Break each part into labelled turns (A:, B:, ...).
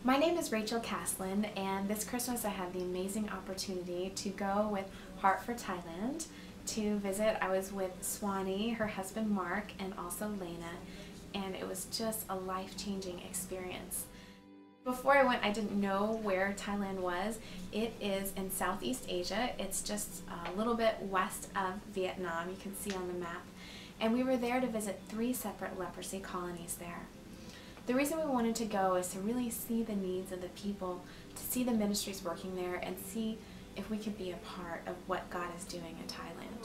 A: My name is Rachel Caslin, and this Christmas I had the amazing opportunity to go with Heart for Thailand to visit. I was with Swanee, her husband Mark, and also Lena, and it was just a life-changing experience. Before I went, I didn't know where Thailand was. It is in Southeast Asia. It's just a little bit west of Vietnam, you can see on the map. And we were there to visit 3 separate leprosy colonies there. The reason we wanted to go is to really see the needs of the people, to see the ministries working there, and see if we could be a part of what God is doing in Thailand.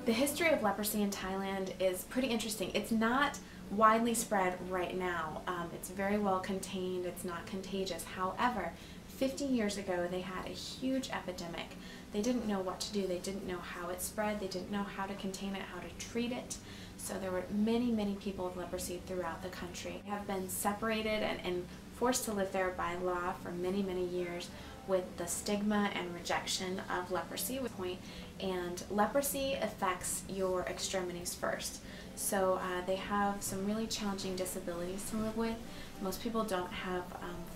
A: The history of leprosy in Thailand is pretty interesting. It's not widely spread right now. It's very well contained. It's not contagious. However, 50 years ago they had a huge epidemic. They didn't know what to do. They didn't know how it spread. They didn't know how to contain it, how to treat it. So there were many people with leprosy throughout the country. They have been separated and forced to live there by law for many years, with the stigma and rejection of leprosy. And leprosy affects your extremities first. So they have some really challenging disabilities to live with. Most people don't have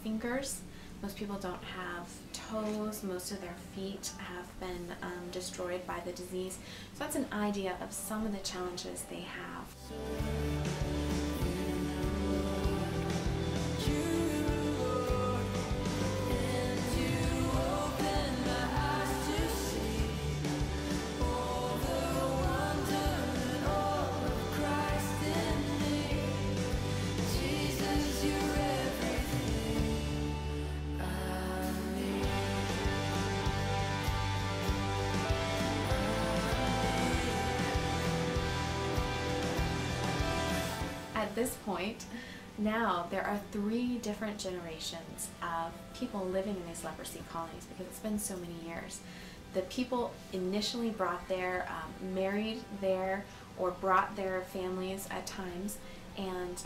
A: fingers. Most people don't have toes. Most of their feet have been destroyed by the disease. So that's an idea of some of the challenges they have. At this point, now there are 3 different generations of people living in these leprosy colonies because it's been so many years. The people initially brought there, married there, or brought their families at times, and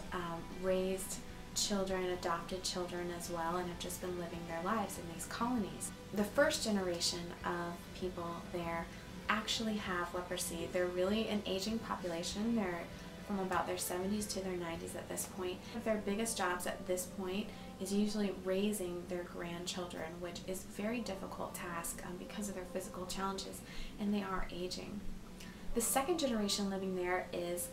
A: raised children, adopted children as well, and have just been living their lives in these colonies. The first generation of people there actually have leprosy. They're really an aging population. They're from about their 70s to their 90s at this point. Their biggest jobs at this point is usually raising their grandchildren, which is a very difficult task because of their physical challenges, and they are aging. The second generation living there is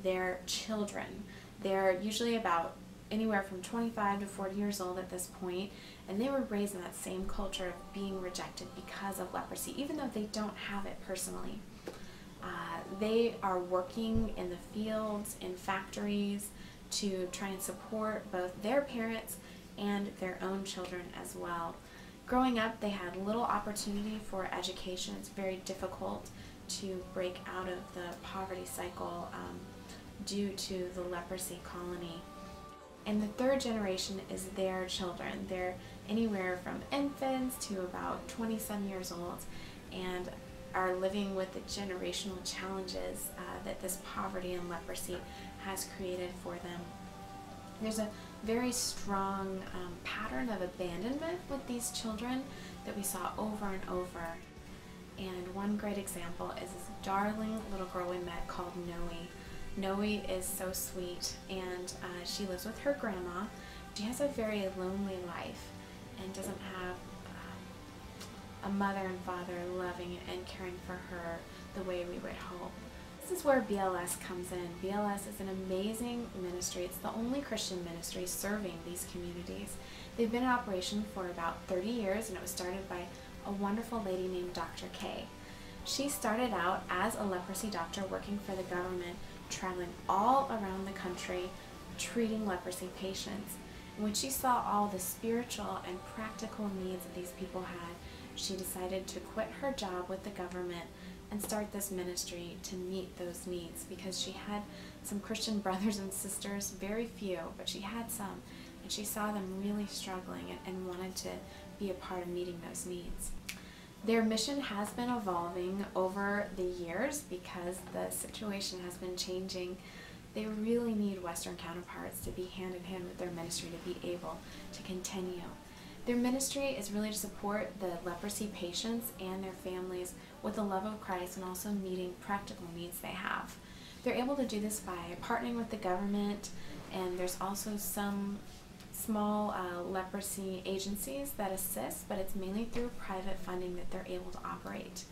A: their children. They're usually about anywhere from 25 to 40 years old at this point, and they were raised in that same culture of being rejected because of leprosy, even though they don't have it personally. They are working in the fields, in factories, to try and support both their parents and their own children as well. Growing up, they had little opportunity for education. It's very difficult to break out of the poverty cycle due to the leprosy colony. And the third generation is their children. They're anywhere from infants to about 20-some years old, and are living with the generational challenges that this poverty and leprosy has created for them. There's a very strong pattern of abandonment with these children that we saw over and over. And one great example is this darling little girl we met called Noe. Noe is so sweet, and she lives with her grandma. She has a very lonely life and doesn't have a mother and father loving and caring for her the way we would hope. This is where BLS comes in. BLS is an amazing ministry. It's the only Christian ministry serving these communities. They've been in operation for about 30 years, and it was started by a wonderful lady named Dr. Kay. She started out as a leprosy doctor working for the government, traveling all around the country, treating leprosy patients. And when she saw all the spiritual and practical needs that these people had, she decided to quit her job with the government and start this ministry to meet those needs, because she had some Christian brothers and sisters, very few, but she had some, and she saw them really struggling and wanted to be a part of meeting those needs. Their mission has been evolving over the years because the situation has been changing. They really need Western counterparts to be hand in hand with their ministry to be able to continue. Their ministry is really to support the leprosy patients and their families with the love of Christ and also meeting practical needs they have. They're able to do this by partnering with the government, and there's also some small leprosy agencies that assist, but it's mainly through private funding that they're able to operate.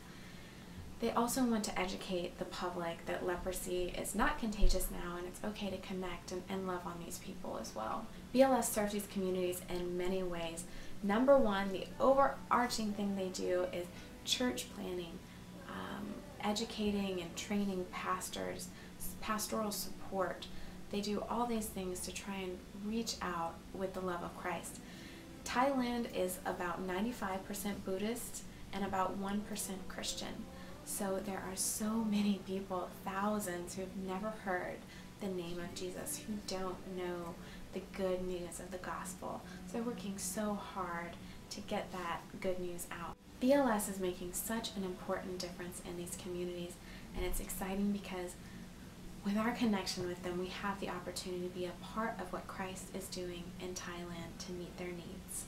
A: They also want to educate the public that leprosy is not contagious now, and it's okay to connect and love on these people as well. BLS serves these communities in many ways. Number one, the overarching thing they do is church planning, educating and training pastors, pastoral support. They do all these things to try and reach out with the love of Christ. Thailand is about 95% Buddhist and about 1% Christian. So there are so many people, thousands, who have never heard the name of Jesus, who don't know the good news of the gospel. So they're working so hard to get that good news out. BLS is making such an important difference in these communities, and it's exciting because with our connection with them, we have the opportunity to be a part of what Christ is doing in Thailand to meet their needs.